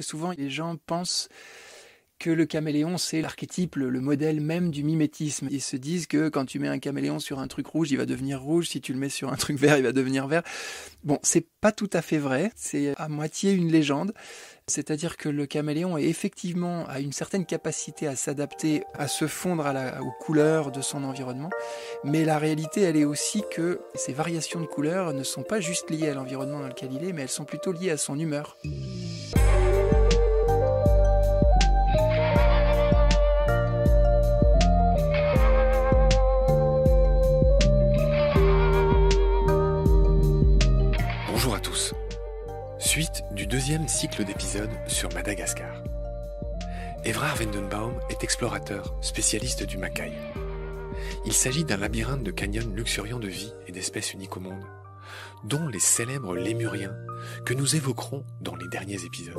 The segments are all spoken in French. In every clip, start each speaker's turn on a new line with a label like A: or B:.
A: souvent les gens pensent que le caméléon, c'est l'archétype, le modèle même du mimétisme. Ils se disent que quand tu mets un caméléon sur un truc rouge, il va devenir rouge. Si tu le mets sur un truc vert, il va devenir vert. Bon, c'est pas tout à fait vrai. C'est à moitié une légende. C'est-à-dire que le caméléon est effectivement a une certaine capacité à s'adapter, à se fondre aux couleurs de son environnement. Mais la réalité, elle est aussi que ces variations de couleurs ne sont pas juste liées à l'environnement dans lequel il est, mais elles sont plutôt liées à son humeur.
B: Bonjour à tous. Suite du deuxième cycle d'épisodes sur Madagascar. Evrard Vendenbaum est explorateur, spécialiste du Macaï. Il s'agit d'un labyrinthe de canyons luxuriants de vie et d'espèces uniques au monde, dont les célèbres lémuriens que nous évoquerons dans les derniers épisodes.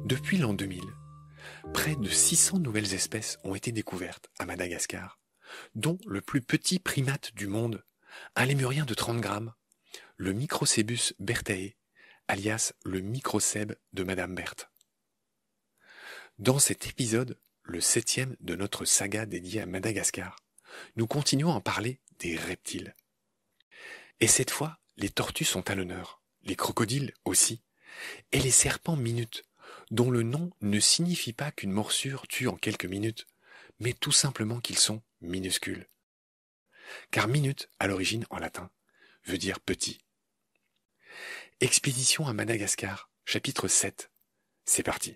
B: Depuis l'an 2000, près de 600 nouvelles espèces ont été découvertes à Madagascar, dont le plus petit primate du monde, un lémurien de 30 grammes, le Microcebus berthae, alias le microcèbe de Madame Berthe. Dans cet épisode, le 7e de notre saga dédiée à Madagascar, nous continuons à parler des reptiles. Et cette fois, les tortues sont à l'honneur, les crocodiles aussi, et les serpents minutes, dont le nom ne signifie pas qu'une morsure tue en quelques minutes, mais tout simplement qu'ils sont minuscules. Car minute, à l'origine en latin, veut dire petit. Expédition à Madagascar, chapitre 7. C'est parti.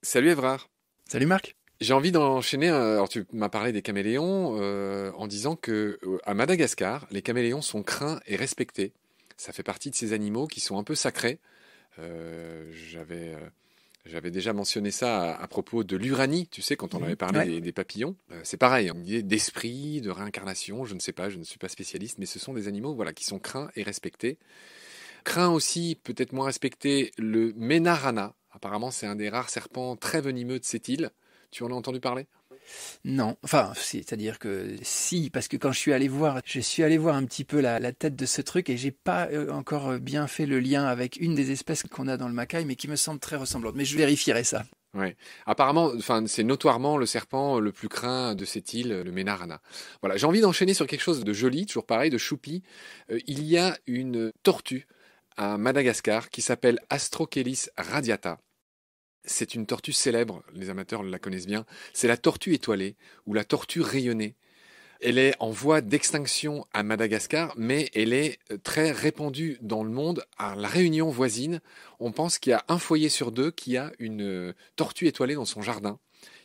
B: Salut Evrard.
A: Salut Marc.
B: J'ai envie d'enchaîner, alors tu m'as parlé des caméléons, en disant que à Madagascar, les caméléons sont craints et respectés. Ça fait partie de ces animaux qui sont un peu sacrés. J'avais déjà mentionné ça à propos de l'uranie, tu sais, quand on avait parlé des papillons. C'est pareil, on dit d'esprit, de réincarnation, je ne sais pas, je ne suis pas spécialiste, mais ce sont des animaux qui sont craints et respectés. Craint aussi, peut-être moins respecté, le Menarana. Apparemment, c'est un des rares serpents très venimeux de cette île. Tu en as entendu parler ?
A: Non, enfin, c'est-à-dire que si, parce que quand je suis allé voir un petit peu la tête de ce truc et j'ai pas encore bien fait le lien avec une des espèces qu'on a dans le Macaï, mais qui me semble très ressemblante. Mais je vérifierai ça.
B: Ouais. Apparemment, c'est notoirement le serpent le plus craint de cette île, le Menarana. Voilà, j'ai envie d'enchaîner sur quelque chose de joli, toujours pareil, de choupi. Il y a une tortue à Madagascar qui s'appelle Astrochelys radiata. C'est une tortue célèbre, les amateurs la connaissent bien. C'est la tortue étoilée ou la tortue rayonnée. Elle est en voie d'extinction à Madagascar, mais elle est très répandue dans le monde. À la Réunion voisine, on pense qu'il y a un foyer sur deux qui a une tortue étoilée dans son jardin.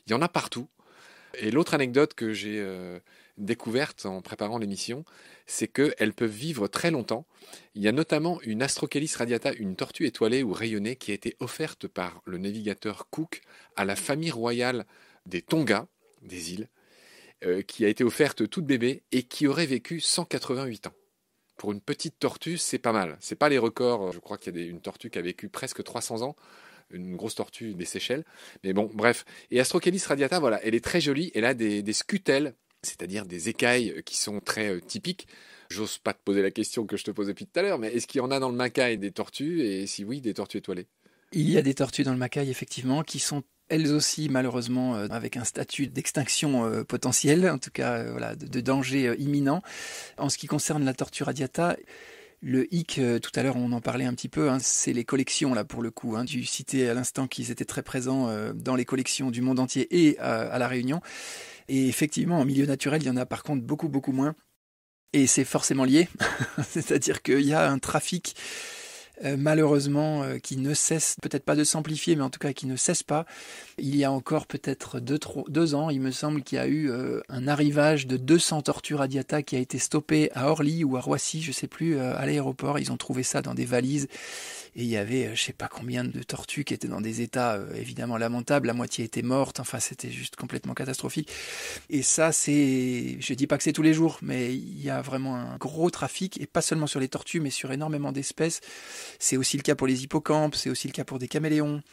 B: Il y en a partout. Et l'autre anecdote que j'ai découverte en préparant l'émission, c'est qu'elles peuvent vivre très longtemps. Il y a notamment une Astrochelys radiata, une tortue étoilée ou rayonnée, qui a été offerte par le navigateur Cook à la famille royale des Tonga, des îles, qui a été offerte toute bébé et qui aurait vécu 188 ans. Pour une petite tortue, c'est pas mal. C'est pas les records. Je crois qu'il y a une tortue qui a vécu presque 300 ans. Une grosse tortue des Seychelles. Mais bon, bref. Et Astrochelys radiata, elle est très jolie. Elle a des scutelles, c'est-à-dire des écailles qui sont très typiques. J'ose pas te poser la question que je te pose depuis tout à l'heure, mais est-ce qu'il y en a dans le Macaï des tortues, et si oui, des tortues étoilées ?
A: Il y a des tortues dans le Macaï, effectivement, qui sont elles aussi, malheureusement, avec un statut d'extinction potentielle, en tout cas de danger imminent. En ce qui concerne la tortue radiata, le hic, tout à l'heure on en parlait un petit peu, c'est les collections là pour le coup. Tu citais à l'instant qu'ils étaient très présents dans les collections du monde entier et à La Réunion. Et effectivement, en milieu naturel, il y en a par contre beaucoup, beaucoup moins. Et c'est forcément lié, c'est-à-dire qu'il y a un trafic malheureusement qui ne cesse, peut-être pas de s'amplifier, mais en tout cas qui ne cesse pas. Il y a encore peut-être 2 ans, il me semble qu'il y a eu un arrivage de 200 tortues radiata qui a été stoppé à Orly ou à Roissy, je sais plus, à l'aéroport. Ils ont trouvé ça dans des valises et il y avait je sais pas combien de tortues qui étaient dans des états évidemment lamentables. La moitié était morte, enfin c'était juste complètement catastrophique. Et ça, je dis pas que c'est tous les jours, mais il y a vraiment un gros trafic, et pas seulement sur les tortues, mais sur énormément d'espèces. C'est aussi le cas pour les hippocampes, c'est aussi le cas pour des caméléons.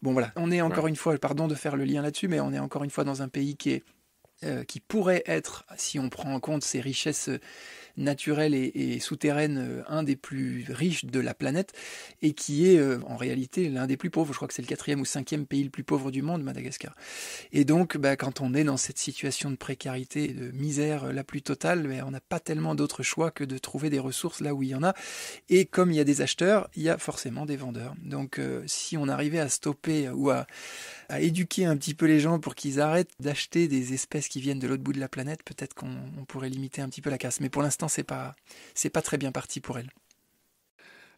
A: Bon voilà, on est encore une fois, pardon de faire le lien là-dessus, mais on est encore une fois dans un pays qui pourrait être, si on prend en compte ses richesses naturelle et souterraine, un des plus riches de la planète, et qui est en réalité l'un des plus pauvres. Je crois que c'est le 4e ou 5e pays le plus pauvre du monde, Madagascar. Et donc, quand on est dans cette situation de précarité et de misère la plus totale, on n'a pas tellement d'autres choix que de trouver des ressources là où il y en a. Et comme il y a des acheteurs, il y a forcément des vendeurs. Donc, si on arrivait à stopper ou à éduquer un petit peu les gens pour qu'ils arrêtent d'acheter des espèces qui viennent de l'autre bout de la planète, peut-être qu'on pourrait limiter un petit peu la casse. Mais pour l'instant, c'est pas très bien parti pour elles.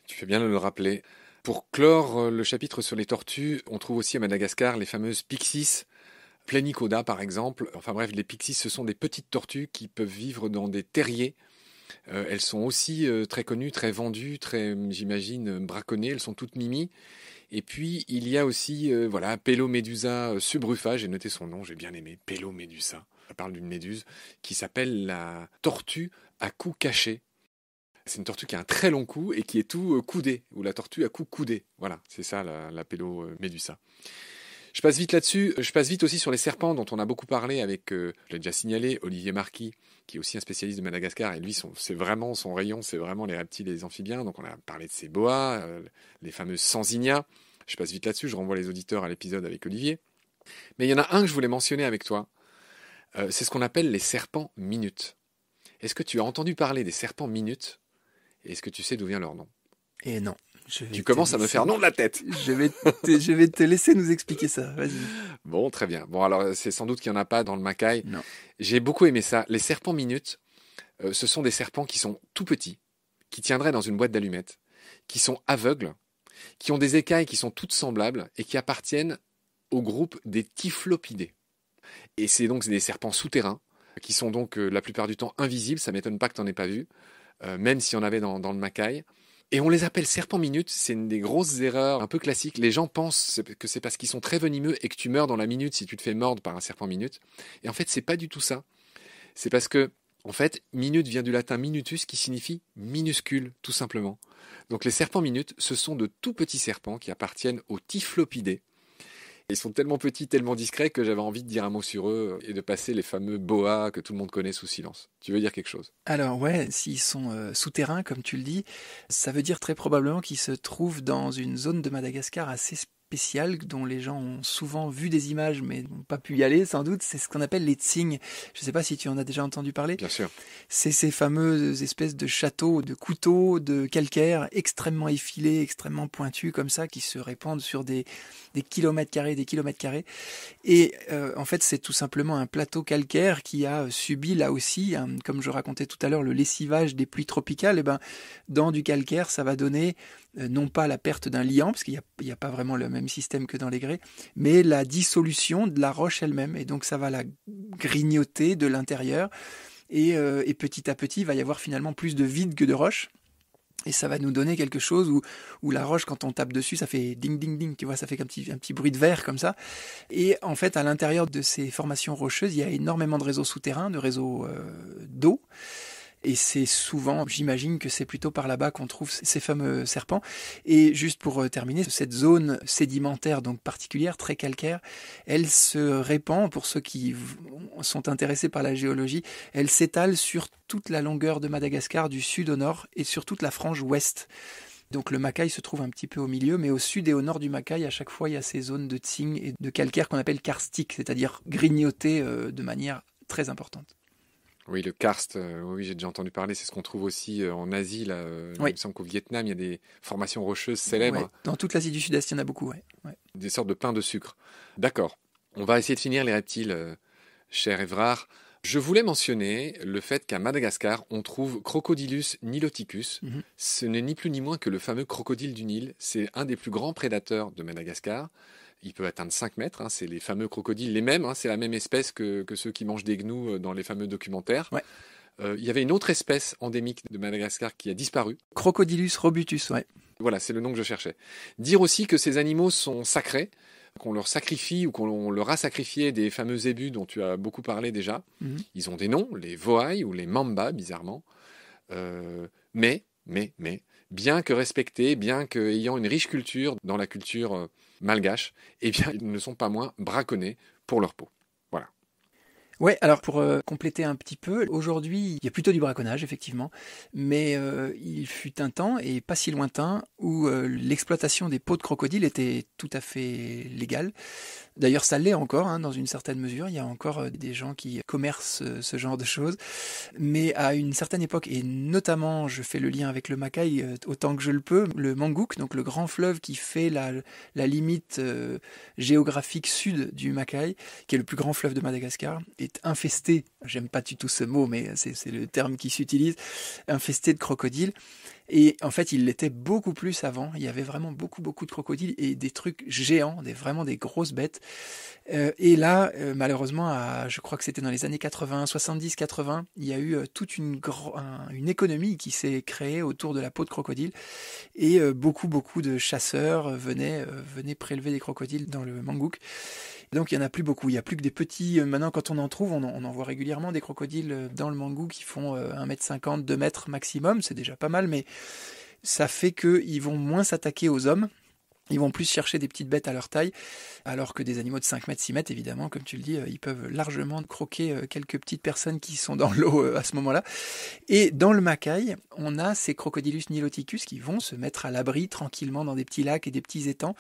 B: Tu fais bien de le rappeler. Pour clore le chapitre sur les tortues, on trouve aussi à Madagascar les fameuses Pyxis, Plenicoda par exemple. Enfin bref, les Pyxis, ce sont des petites tortues qui peuvent vivre dans des terriers. Elles sont aussi très connues, très vendues, très, j'imagine, braconnées. Elles sont toutes mimi. Et puis, il y a aussi, Pelomedusa subrufa, j'ai noté son nom, j'ai bien aimé, Pelomedusa. Ça parle d'une méduse qui s'appelle la tortue à cou caché. C'est une tortue qui a un très long cou et qui est tout coudée, ou la tortue à cou coudé. Voilà, c'est ça la Pelomedusa. Je passe vite là-dessus. Je passe vite aussi sur les serpents dont on a beaucoup parlé avec, je l'ai déjà signalé, Olivier Marquis, qui est aussi un spécialiste de Madagascar. Et lui, c'est vraiment son rayon, c'est vraiment les reptiles et les amphibiens. Donc on a parlé de ces boas, les fameuses Sansinia. Je passe vite là-dessus, je renvoie les auditeurs à l'épisode avec Olivier. Mais il y en a un que je voulais mentionner avec toi. C'est ce qu'on appelle les serpents minutes. Est-ce que tu as entendu parler des serpents minutes? Et est-ce que tu sais d'où vient leur nom?
A: Et non.
B: Tu commences à me faire non de la tête.
A: Je vais te laisser nous expliquer ça. Vas-y.
B: Bon, très bien. Bon, alors c'est sans doute qu'il n'y en a pas dans le Macaï.
A: Non.
B: J'ai beaucoup aimé ça. Les serpents minutes, ce sont des serpents qui sont tout petits, qui tiendraient dans une boîte d'allumettes, qui sont aveugles, qui ont des écailles qui sont toutes semblables et qui appartiennent au groupe des typhlopidés. Et c'est donc des serpents souterrains qui sont donc la plupart du temps invisibles. Ça m'étonne pas que tu n'en aies pas vu, même s'il y en avait dans le Macaï. Et on les appelle serpents minutes, c'est une des grosses erreurs un peu classiques. Les gens pensent que c'est parce qu'ils sont très venimeux et que tu meurs dans la minute si tu te fais mordre par un serpent minute. Et en fait, c'est pas du tout ça. C'est parce que, en fait, minute vient du latin minutus qui signifie minuscule, tout simplement. Donc les serpents minutes, ce sont de tout petits serpents qui appartiennent aux typhlopidés. Ils sont tellement petits, tellement discrets que j'avais envie de dire un mot sur eux et de passer les fameux boas que tout le monde connaît sous silence. Tu veux dire quelque chose?
A: Alors ouais, s'ils sont souterrains, comme tu le dis, ça veut dire très probablement qu'ils se trouvent dans une zone de Madagascar assez spéciale, dont les gens ont souvent vu des images mais n'ont pas pu y aller sans doute. C'est ce qu'on appelle les tsing. Je ne sais pas si tu en as déjà entendu parler.
B: Bien sûr.
A: C'est ces fameuses espèces de châteaux, de couteaux, de calcaire extrêmement effilés, extrêmement pointus comme ça, qui se répandent sur des kilomètres carrés, des kilomètres carrés. Et en fait, c'est tout simplement un plateau calcaire qui a subi là aussi, comme je racontais tout à l'heure, le lessivage des pluies tropicales. Et dans du calcaire, ça va donner non pas la perte d'un liant, parce qu'il n'y a pas vraiment le même système que dans les grès, mais la dissolution de la roche elle-même. Et donc ça va la grignoter de l'intérieur. Et petit à petit, il va y avoir finalement plus de vide que de roche. Et ça va nous donner quelque chose où la roche, quand on tape dessus, ça fait ding ding ding, tu vois, ça fait un petit bruit de verre comme ça. Et en fait, à l'intérieur de ces formations rocheuses, il y a énormément de réseaux souterrains, de réseaux d'eau. Et c'est souvent, j'imagine que c'est plutôt par là-bas qu'on trouve ces fameux serpents. Et juste pour terminer, cette zone sédimentaire donc particulière, très calcaire, elle se répand, pour ceux qui sont intéressés par la géologie, elle s'étale sur toute la longueur de Madagascar, du sud au nord, et sur toute la frange ouest. Donc le Macaï se trouve un petit peu au milieu, mais au sud et au nord du Macaï, à chaque fois, il y a ces zones de tsing et de calcaire qu'on appelle karstiques, c'est-à-dire grignotées de manière très importante.
B: Oui, le karst, oui, j'ai déjà entendu parler. C'est ce qu'on trouve aussi en Asie. Là,
A: oui.
B: Il me semble qu'au Vietnam, il y a des formations rocheuses célèbres.
A: Ouais. Dans toute l'Asie du Sud-Est, il y en a beaucoup. Ouais.
B: Des sortes de pain de sucre. D'accord. On va essayer de finir les reptiles, cher Évrard. Je voulais mentionner le fait qu'à Madagascar, on trouve Crocodylus niloticus. Mm-hmm. Ce n'est ni plus ni moins que le fameux crocodile du Nil. C'est un des plus grands prédateurs de Madagascar. Il peut atteindre 5 mètres, c'est les fameux crocodiles, les mêmes, c'est la même espèce que ceux qui mangent des gnous dans les fameux documentaires.
A: Ouais.
B: Il y avait une autre espèce endémique de Madagascar qui a disparu.
A: Crocodylus robutus, ouais.
B: Voilà, c'est le nom que je cherchais. Dire aussi que ces animaux sont sacrés, qu'on leur sacrifie ou qu'on leur a sacrifié des fameux zébus dont tu as beaucoup parlé déjà. Mm-hmm. Ils ont des noms, les voailles ou les mambas, bizarrement. Mais, bien que respectés, bien qu'ayant une riche culture dans la culture malgache, eh bien, ils ne sont pas moins braconnés pour leur peau. Voilà.
A: Ouais, alors pour compléter un petit peu, aujourd'hui, il y a plutôt du braconnage, effectivement, mais il fut un temps, et pas si lointain, où l'exploitation des peaux de crocodile était tout à fait légale. D'ailleurs, ça l'est encore, hein, dans une certaine mesure. Il y a encore des gens qui commercent ce genre de choses. Mais à une certaine époque, et notamment, je fais le lien avec le Macaï autant que je le peux, le Mangouk, donc le grand fleuve qui fait la limite géographique sud du Macaï, qui est le plus grand fleuve de Madagascar, est infesté, j'aime pas du tout ce mot, mais c'est le terme qui s'utilise, infesté de crocodiles. Et en fait, il l'était beaucoup plus avant. Il y avait vraiment beaucoup, beaucoup de crocodiles et des trucs géants, vraiment des grosses bêtes. Et là, malheureusement, je crois que c'était dans les années 80, 70, 80, il y a eu toute une économie qui s'est créée autour de la peau de crocodile. Et beaucoup, beaucoup de chasseurs venaient prélever des crocodiles dans le Mangouk. Donc il n'y en a plus beaucoup, il n'y a plus que des petits, maintenant quand on en trouve, on en voit régulièrement des crocodiles dans le Mangouk qui font 1,50 m, 2 mètres maximum, c'est déjà pas mal, mais ça fait qu'ils vont moins s'attaquer aux hommes, ils vont plus chercher des petites bêtes à leur taille, alors que des animaux de 5 mètres, 6 mètres, évidemment, comme tu le dis, ils peuvent largement croquer quelques petites personnes qui sont dans l'eau à ce moment-là. Et dans le Macaï, on a ces Crocodilus niloticus qui vont se mettre à l'abri tranquillement dans des petits lacs et des petits étangs.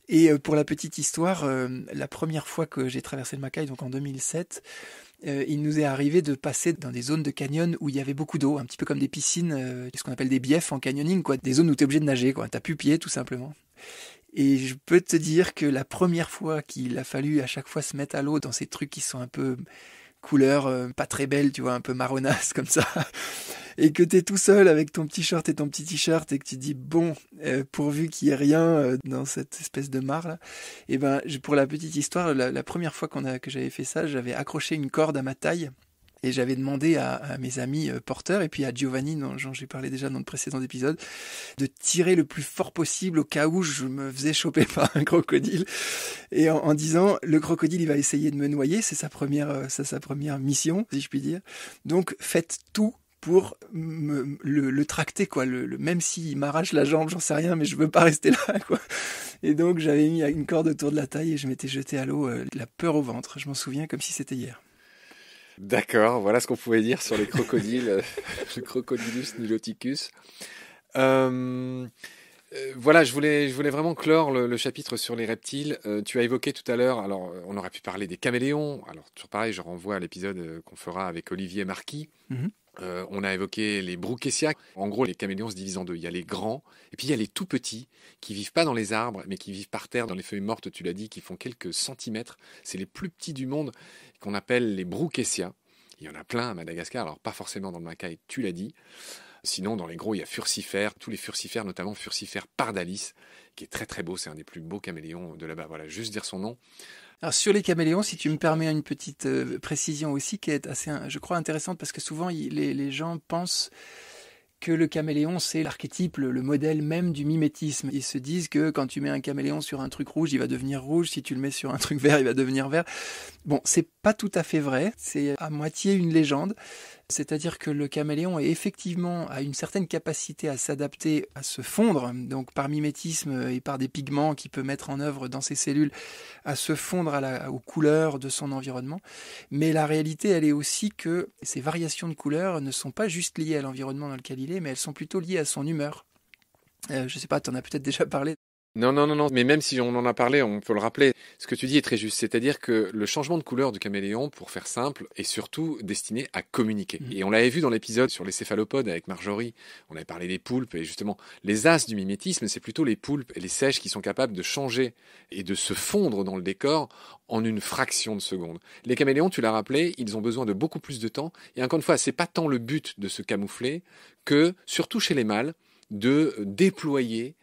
A: Et pour la petite histoire, la première fois que j'ai traversé le Macaï, donc en 2007, il nous est arrivé de passer dans des zones de canyon où il y avait beaucoup d'eau, un petit peu comme des piscines, ce qu'on appelle des biefs en canyoning, quoi, des zones où tu es obligé de nager, quoi. T'as plus pied, tout simplement. Et je peux te dire que la première fois qu'il a fallu à chaque fois se mettre à l'eau dans ces trucs qui sont un peu couleurs pas très belles, tu vois, un peu marronnasse comme ça, et que t'es tout seul avec ton petit short et ton petit t-shirt et que tu dis bon, pourvu qu'il y ait rien dans cette espèce de mare là, et ben pour la petite histoire, la première fois que j'avais fait ça, j'avais accroché une corde à ma taille. Et j'avais demandé à mes amis porteurs, et puis à Giovanni, dont j'ai parlé déjà dans le précédent épisode, de tirer le plus fort possible au cas où je me faisais choper par un crocodile. Et en disant, le crocodile, il va essayer de me noyer, c'est sa première mission, si je puis dire. Donc faites tout pour le tracter, quoi. Même s'il m'arrache la jambe, j'en sais rien, mais je veux pas rester là, quoi. Et donc j'avais mis une corde autour de la taille et je m'étais jeté à l'eau, la peur au ventre. Je m'en souviens comme si c'était hier.
B: D'accord, voilà ce qu'on pouvait dire sur les crocodiles, le Crocodilus niloticus. Voilà, je voulais vraiment clore le chapitre sur les reptiles. Tu as évoqué tout à l'heure, alors on aurait pu parler des caméléons. Alors toujours pareil, je renvoie à l'épisode qu'on fera avec Olivier Marquis. On a évoqué les Brookesia. En gros, les caméléons se divisent en deux. Il y a les grands, et puis il y a les tout petits, qui vivent pas dans les arbres, mais qui vivent par terre, dans les feuilles mortes, tu l'as dit, qui font quelques centimètres. C'est les plus petits du monde, qu'on appelle les Brookesia. Il y en a plein à Madagascar, alors pas forcément dans le Macaï, tu l'as dit. Sinon, dans les gros, il y a Furcifère, tous les Furcifères, notamment Furcifère pardalis, qui est très très beau, c'est un des plus beaux caméléons de là-bas. Voilà, juste dire son nom.
A: Alors sur les caméléons, si tu me permets une petite précision aussi, qui est assez, je crois, intéressante, parce que souvent les gens pensent que le caméléon, c'est l'archétype, le modèle même du mimétisme. Ils se disent que quand tu mets un caméléon sur un truc rouge, il va devenir rouge. Si tu le mets sur un truc vert, il va devenir vert. Bon, c'est pas tout à fait vrai. C'est à moitié une légende. C'est-à-dire que le caméléon est effectivement a une certaine capacité à s'adapter, à se fondre, donc par mimétisme et par des pigments qu'il peut mettre en œuvre dans ses cellules, à se fondre aux couleurs de son environnement. Mais la réalité, elle est aussi que ces variations de couleurs ne sont pas juste liées à l'environnement dans lequel il est, mais elles sont plutôt liées à son humeur. Je sais pas, tu en as peut-être déjà parlé.
B: Non, mais même si on en a parlé, on peut le rappeler. Ce que tu dis est très juste, c'est-à-dire que le changement de couleur du caméléon, pour faire simple, est surtout destiné à communiquer. Et on l'avait vu dans l'épisode sur les céphalopodes avec Marjorie, on avait parlé des poulpes, et justement, les as du mimétisme, c'est plutôt les poulpes et les seiches qui sont capables de changer et de se fondre dans le décor en une fraction de seconde. Les caméléons, tu l'as rappelé, ils ont besoin de beaucoup plus de temps, et encore une fois, c'est pas tant le but de se camoufler que, surtout chez les mâles, de déployer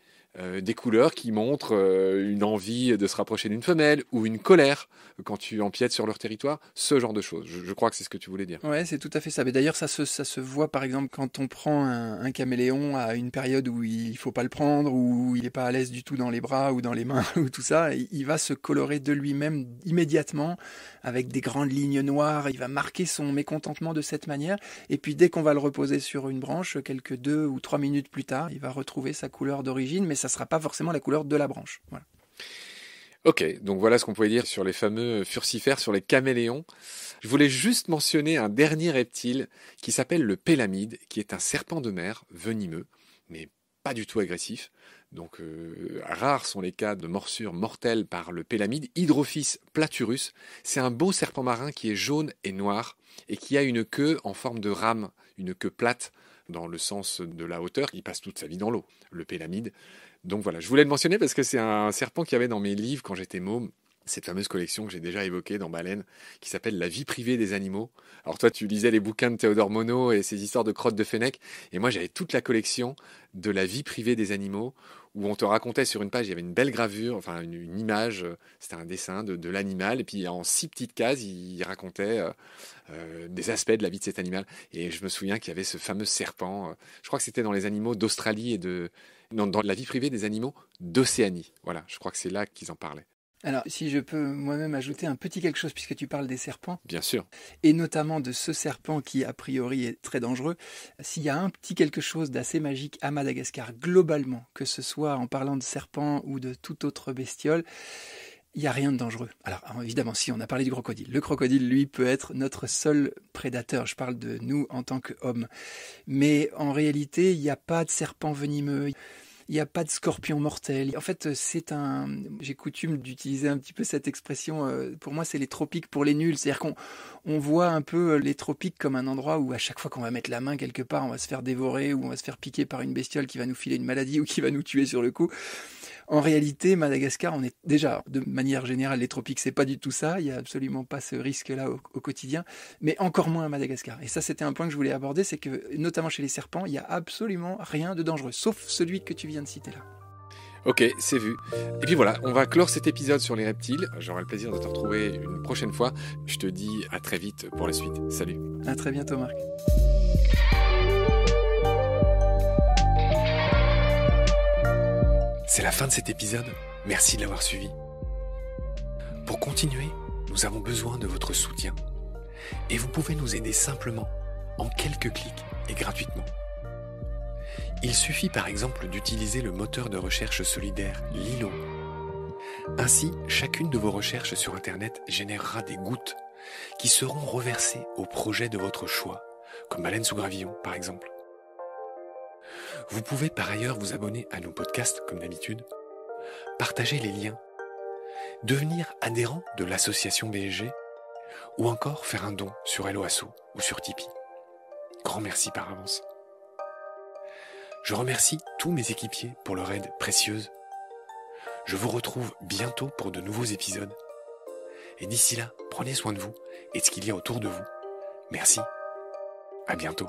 B: des couleurs qui montrent une envie de se rapprocher d'une femelle ou une colère quand tu empiètes sur leur territoire, ce genre de choses. Je crois que c'est ce que tu voulais dire.
A: Ouais, c'est tout à fait ça. Mais d'ailleurs, ça se voit par exemple quand on prend un caméléon à une période où il faut pas le prendre, où il est pas à l'aise du tout dans les bras ou dans les mains ou tout ça. Il va se colorer de lui-même immédiatement avec des grandes lignes noires. Il va marquer son mécontentement de cette manière. Et puis dès qu'on va le reposer sur une branche, quelques 2 ou 3 minutes plus tard, il va retrouver sa couleur d'origine, mais ça sera pas forcément la couleur de la branche. Voilà.
B: Ok, donc voilà ce qu'on pouvait dire sur les fameux furcifères, sur les caméléons. Je voulais juste mentionner un dernier reptile qui s'appelle le pélamide, qui est un serpent de mer venimeux, mais pas du tout agressif. Donc rares sont les cas de morsures mortelles par le pélamide. Hydrophis platurus, c'est un beau serpent marin qui est jaune et noir et qui a une queue en forme de rame, une queue plate dans le sens de la hauteur. Il passe toute sa vie dans l'eau, le pélamide. Donc voilà, je voulais le mentionner parce que c'est un serpent qu'il y avait dans mes livres quand j'étais môme. Cette fameuse collection que j'ai déjà évoquée dans Baleine, qui s'appelle La vie privée des animaux. Alors toi, tu lisais les bouquins de Théodore Monod et ses histoires de crottes de fennec, et moi j'avais toute la collection de La vie privée des animaux, où on te racontait sur une page, il y avait une belle gravure, enfin une image, c'était un dessin de l'animal, et puis en 6 petites cases, il racontait des aspects de la vie de cet animal. Et je me souviens qu'il y avait ce fameux serpent, je crois que c'était dans les animaux d'Australie et dans La vie privée des animaux d'Océanie. Voilà, je crois que c'est là qu'ils en parlaient.
A: Alors, si je peux moi-même ajouter un petit quelque chose, puisque tu parles des serpents,
B: Bien sûr.
A: et notamment de ce serpent qui, a priori, est très dangereux, s'il y a un petit quelque chose d'assez magique à Madagascar, globalement, que ce soit en parlant de serpents ou de toute autre bestiole, il n'y a rien de dangereux. Alors, évidemment, si on a parlé du crocodile, le crocodile, lui, peut être notre seul prédateur. Je parle de nous en tant qu'hommes. Mais en réalité, il n'y a pas de serpent venimeux. Il n'y a pas de scorpion mortel. En fait, j'ai coutume d'utiliser un petit peu cette expression. Pour moi, c'est les tropiques pour les nuls. C'est-à-dire qu'on voit un peu les tropiques comme un endroit où à chaque fois qu'on va mettre la main quelque part, on va se faire dévorer ou on va se faire piquer par une bestiole qui va nous filer une maladie ou qui va nous tuer sur le coup. En réalité, Madagascar, on est déjà, de manière générale, les tropiques, c'est pas du tout ça. Il n'y a absolument pas ce risque-là au quotidien, mais encore moins à Madagascar. Et ça, c'était un point que je voulais aborder, c'est que, notamment chez les serpents, il n'y a absolument rien de dangereux, sauf celui que tu viens de citer là.
B: Ok, c'est vu. Et puis voilà, on va clore cet épisode sur les reptiles. J'aurai le plaisir de te retrouver une prochaine fois. Je te dis à très vite pour la suite. Salut.
A: À très bientôt, Marc.
C: C'est la fin de cet épisode, merci de l'avoir suivi. Pour continuer, nous avons besoin de votre soutien. Et vous pouvez nous aider simplement, en quelques clics et gratuitement. Il suffit par exemple d'utiliser le moteur de recherche solidaire Lilo. Ainsi, chacune de vos recherches sur Internet générera des gouttes qui seront reversées au projet de votre choix, comme Baleine sous gravillon par exemple. Vous pouvez par ailleurs vous abonner à nos podcasts comme d'habitude, partager les liens, devenir adhérent de l'association BSG ou encore faire un don sur Helloasso ou sur Tipeee. Grand merci par avance. Je remercie tous mes équipiers pour leur aide précieuse. Je vous retrouve bientôt pour de nouveaux épisodes. Et d'ici là, prenez soin de vous et de ce qu'il y a autour de vous. Merci. À bientôt.